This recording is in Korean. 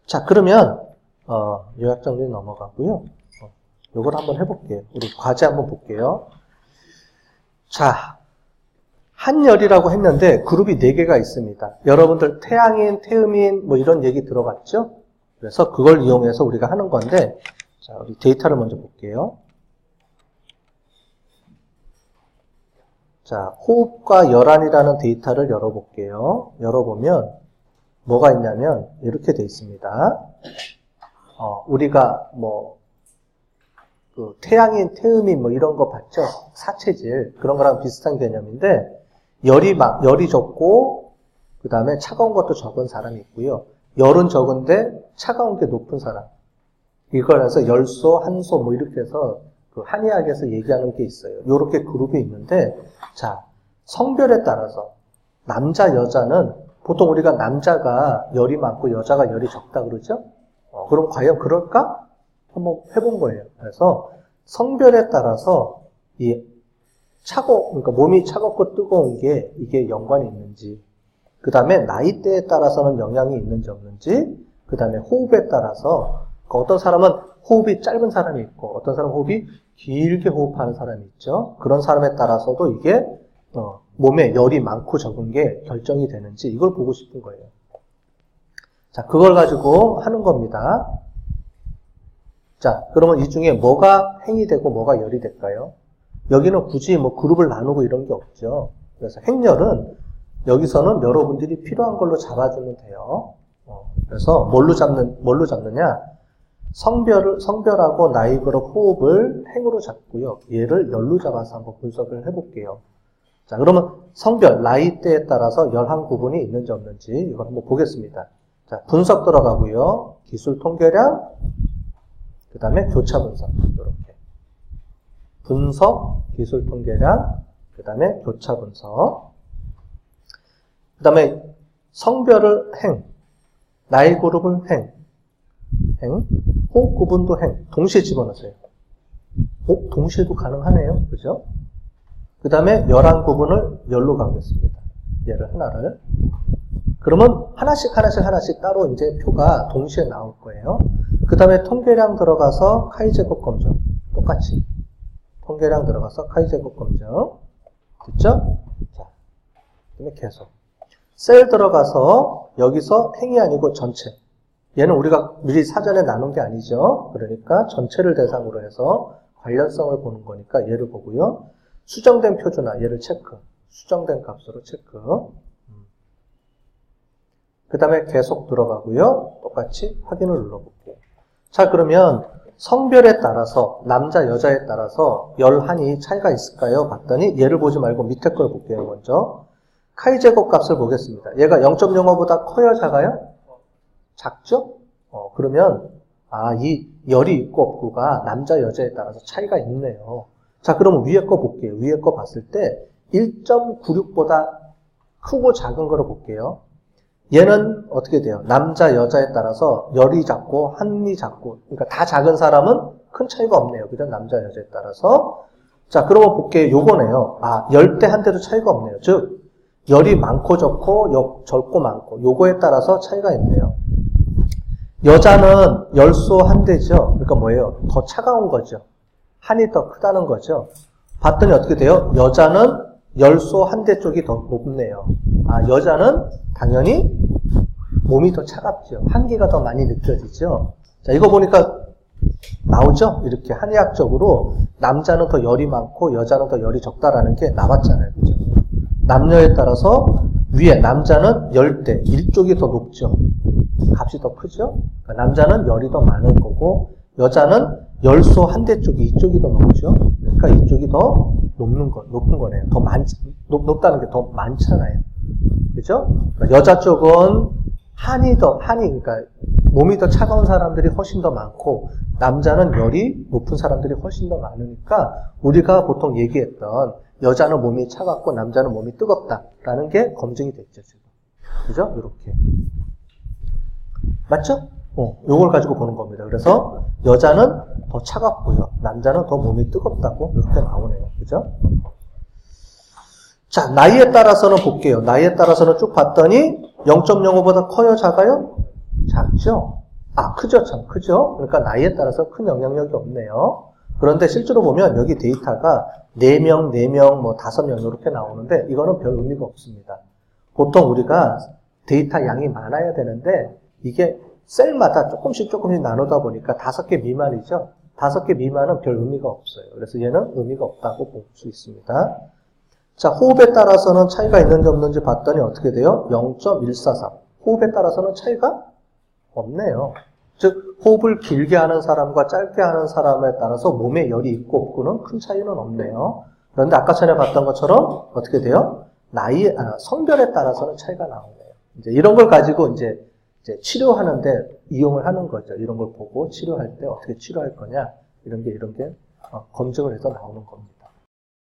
자, 그러면 요약 정리 넘어가고요. 요걸 한번 해볼게요. 우리 과제 한번 볼게요. 자, 한열이라고 했는데 그룹이 4개가 있습니다. 여러분들 태양인, 태음인 뭐 이런 얘기 들어봤죠? 그래서 그걸 이용해서 우리가 하는 건데, 자, 우리 데이터를 먼저 볼게요. 자, 호흡과 열안이라는 데이터를 열어볼게요. 열어보면 뭐가 있냐면 이렇게 돼 있습니다. 우리가 뭐 그 태양인, 태음인 뭐 이런 거 봤죠? 사체질 그런 거랑 비슷한 개념인데 열이 적고 그 다음에 차가운 것도 적은 사람이 있고요. 열은 적은데 차가운 게 높은 사람. 이걸 해서 열소, 한소 뭐 이렇게 해서 그 한의학에서 얘기하는 게 있어요. 요렇게 그룹이 있는데, 자, 성별에 따라서 남자, 여자는 보통 우리가 남자가 열이 많고 여자가 열이 적다 그러죠? 그럼 과연 그럴까? 한번 해본 거예요. 그래서 성별에 따라서 그러니까 몸이 차갑고 뜨거운 게 이게 연관이 있는지, 그 다음에 나이대에 따라서는 영향이 있는지 없는지, 그 다음에 호흡에 따라서 어떤 사람은 호흡이 짧은 사람이 있고 어떤 사람은 호흡이 길게 호흡하는 사람이 있죠. 그런 사람에 따라서도 이게 몸에 열이 많고 적은 게 결정이 되는지 이걸 보고 싶은 거예요. 자, 그걸 가지고 하는 겁니다. 자, 그러면 이 중에 뭐가 행이 되고 뭐가 열이 될까요? 여기는 굳이 뭐 그룹을 나누고 이런 게 없죠. 그래서 행열은 여기서는 여러분들이 필요한 걸로 잡아주면 돼요. 그래서 뭘로 잡느냐? 성별하고 나이, 그룹, 호흡을 행으로 잡고요. 얘를 열로 잡아서 한번 분석을 해볼게요. 자, 그러면 성별, 나이대에 따라서 열한 구분이 있는지 없는지 이걸 한번 보겠습니다. 자, 분석 들어가고요. 기술 통계량, 그 다음에 교차 분석. 이렇게. 분석, 기술 통계량, 그 다음에 교차 분석. 그 다음에 성별을 행, 나이 그룹은 행, 호흡 구분도 행, 동시에 집어넣으세요. 동시에도 가능하네요. 그죠? 그 다음에 열한 구분을 열로 가겠습니다. 얘를 하나를. 그러면 하나씩 따로 이제 표가 동시에 나올 거예요. 그 다음에 통계량 들어가서 카이-제곱 검정. 똑같이. 통계량 들어가서 카이-제곱 검정. 됐죠? 자, 그 다음에 계속. 셀 들어가서 여기서 행이 아니고 전체. 얘는 우리가 미리 사전에 나눈 게 아니죠. 그러니까 전체를 대상으로 해서 관련성을 보는 거니까 얘를 보고요. 수정된 표준화, 얘를 체크. 수정된 값으로 체크. 그 다음에 계속 들어가고요. 똑같이 확인을 눌러볼게요. 자, 그러면 성별에 따라서 남자, 여자에 따라서 열한이 차이가 있을까요? 봤더니 얘를 보지 말고 밑에 걸 볼게요. 먼저 카이-제곱 값을 보겠습니다. 얘가 0.05보다 커요? 작아요? 작죠? 그러면 이 열이 있고 없고가 남자, 여자에 따라서 차이가 있네요. 자, 그러면 위에 거 볼게요. 위에 거 봤을 때 1.96보다 크고 작은 거로 볼게요. 얘는 어떻게 돼요? 남자, 여자에 따라서 열이 작고 한이 작고, 그러니까 다 작은 사람은 큰 차이가 없네요. 그죠? 남자, 여자에 따라서. 자, 그러면 볼게요. 요거네요. 열 대 한 대도 차이가 없네요. 즉 열이 많고 적고 많고 요거에 따라서 차이가 있네요. 여자는 열소 한 대죠. 그러니까 뭐예요? 더 차가운 거죠. 한이 더 크다는 거죠. 봤더니 어떻게 돼요? 여자는 열소 한 대 쪽이 더 높네요. 여자는 당연히 몸이 더 차갑죠. 한기가 더 많이 느껴지죠. 자, 이거 보니까 나오죠? 이렇게 한의학적으로 남자는 더 열이 많고 여자는 더 열이 적다라는 게 나왔잖아요. 그죠? 남녀에 따라서 위에 남자는 열대, 일쪽이 더 높죠. 값이 더 크죠? 그러니까 남자는 열이 더 많은 거고 여자는 열소 한 대 쪽이 이쪽이 더 높죠. 그러니까 이쪽이 더 높은 거네요. 더 높다는 게 더 많잖아요. 그죠? 그러니까 여자 쪽은 그러니까 몸이 더 차가운 사람들이 훨씬 더 많고 남자는 열이 높은 사람들이 훨씬 더 많으니까 우리가 보통 얘기했던 여자는 몸이 차갑고 남자는 몸이 뜨겁다라는 게 검증이 됐죠, 지금. 그죠? 이렇게. 맞죠? 요걸 가지고 보는 겁니다. 그래서 여자는 더 차갑고요. 남자는 더 몸이 뜨겁다고 이렇게 나오네요. 그죠? 자, 나이에 따라서는 볼게요. 나이에 따라서는 쭉 봤더니 0.05보다 커요, 작아요? 작죠? 크죠. 참 크죠. 그러니까 나이에 따라서 큰 영향력이 없네요. 그런데 실제로 보면 여기 데이터가 4명, 4명, 뭐 5명 이렇게 나오는데 이거는 별 의미가 없습니다. 보통 우리가 데이터 양이 많아야 되는데 이게 셀마다 조금씩 나누다 보니까 5개 미만이죠. 5개 미만은 별 의미가 없어요. 그래서 얘는 의미가 없다고 볼 수 있습니다. 자, 호흡에 따라서는 차이가 있는지 없는지 봤더니 어떻게 돼요? 0.143. 호흡에 따라서는 차이가 없네요. 즉, 호흡을 길게 하는 사람과 짧게 하는 사람에 따라서 몸에 열이 있고 없고는 큰 차이는 없네요. 그런데 아까 전에 봤던 것처럼 어떻게 돼요? 성별에 따라서는 차이가 나오네요. 이제 이런 걸 가지고 이제 치료하는데 이용을 하는 거죠. 이런 걸 보고 치료할 때 어떻게 치료할 거냐. 이런 게 검증을 해서 나오는 겁니다.